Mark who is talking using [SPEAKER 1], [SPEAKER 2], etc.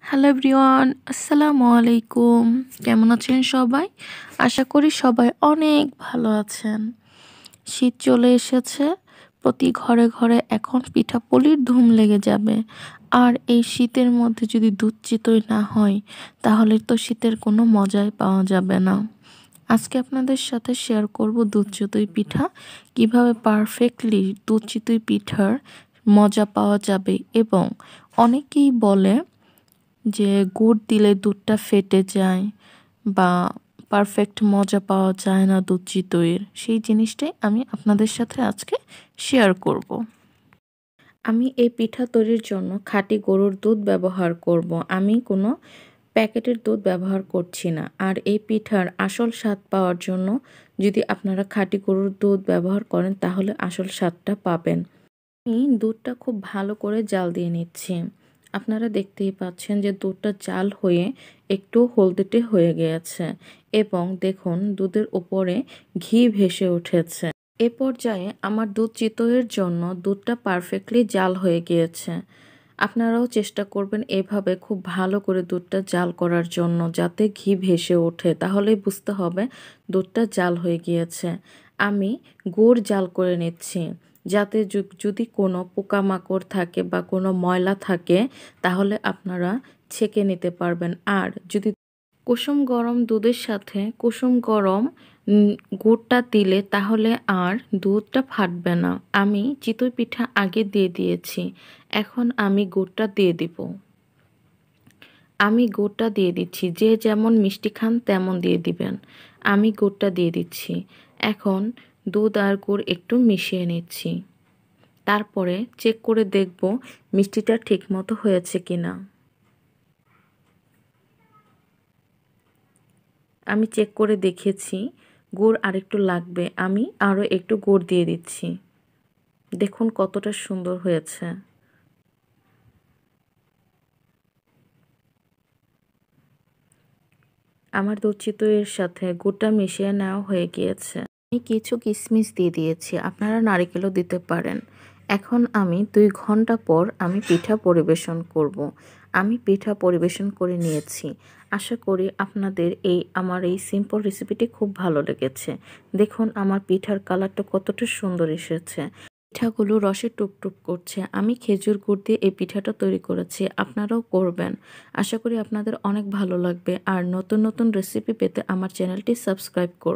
[SPEAKER 1] Hello everyone, আসসালামু আলাইকুম। কেমন আছেন সবাই? আশা করি সবাই অনেক ভালো আছেন। শীত চলে এসেছে, প্রতি ঘরে ঘরে এখন পিঠাপুলির ধুম লেগে যাবে। আর এই শীতের মধ্যে যদি দুধ চিতই না হয়, তাহলে তো শীতের কোনো মজাই পাওয়া যাবে না। আজকে আপনাদের সাথে শেয়ার করব দুধ চিতই পিঠা, কিভাবে পারফেক্টলি দুধ চিতই পিঠার মজা পাওয়া যাবে। এবং অনেকেই বলে যে গুড় দিলে দুধটা ফেটে যায় বা পারফেক্ট মজা পাওয়া যায় না দুধ চিতইয়ের, সেই জিনিসটাই আমি আপনাদের সাথে আজকে শেয়ার করব। আমি এই পিঠা তৈরির জন্য খাঁটি গরুর দুধ ব্যবহার করব। আমি কোনো প্যাকেটের দুধ ব্যবহার করছি না। আর এই পিঠার আসল স্বাদ পাওয়ার জন্য যদি আপনারা খাঁটি গরুর দুধ ব্যবহার করেন, তাহলে আসল স্বাদটা পাবেন। আমি দুধটা খুব ভালো করে জাল দিয়ে নিচ্ছি। আপনারা দেখতেই পাচ্ছেন যে দুধটা জাল হয়ে একটু হলদেটে হয়ে গিয়েছে এবং দেখুন দুধের উপরে ঘি ভেসে উঠেছে। এ পর্যায়ে আমার দুধ চিতইয়ের জন্য দুধটা পারফেক্টলি জাল হয়ে গিয়েছে। আপনারাও চেষ্টা করবেন এভাবে খুব ভালো করে দুধটা জাল করার জন্য, যাতে ঘি ভেসে ওঠে, তাহলেই বুঝতে হবে দুধটা জাল হয়ে গিয়েছে। আমি গুড় জাল করে নিচ্ছি, যাতে যদি কোনো পোকামাকড় থাকে বা কোনো ময়লা থাকে, তাহলে আপনারা ছেঁকে নিতে পারবেন। আর যদি কুসুম গরম দুধের সাথে কুসুম গরম গুড়টা দিলে তাহলে আর দুধটা ফাটবে না। আমি চিতই পিঠা আগে দিয়ে দিয়েছি, এখন আমি গুড়টা দিয়ে দিব। আমি গুড়টা দিয়ে দিচ্ছি, যে যেমন মিষ্টি খান তেমন দিয়ে দিবেন। আমি গুড়টা দিয়ে দিচ্ছি। এখন দুধ আর গুড় একটু মিশিয়ে নিচ্ছি। তারপরে চেক করে দেখব মিষ্টিটা ঠিকমতো হয়েছে কিনা। আমি চেক করে দেখেছি গুড় আরেকটু লাগবে, আমি আরও একটু গুড় দিয়ে দিচ্ছি। দেখুন কতটা সুন্দর হয়েছে। আমার দুধ চিতইয়ের সাথে গুড়টা মিশিয়ে নেওয়া হয়ে গিয়েছে। আমি কিছু কিশমিশ দিয়ে দিয়েছি, আপনারা নারকেলও দিতে পারেন। এখন আমি 2 ঘন্টা পর আমি পিঠা পরিবেশন করব। আমি পিঠা পরিবেশন করে নিয়েছি। আশা করি আপনাদের আমার এই সিম্পল রেসিপিটি খুব ভালো লেগেছে। দেখুন আমার পিঠার কালারটা কতটা সুন্দর এসেছে। পিঠাগুলো রসে টুপটুপ করছে। আমি খেজুর গুড় দিয়ে এই পিঠাটা তৈরি করেছি, আপনারাও করবেন। আশা করি আপনাদের অনেক ভালো লাগবে। আর নতুন নতুন রেসিপি পেতে আমার চ্যানেলটি সাবস্ক্রাইব করুন।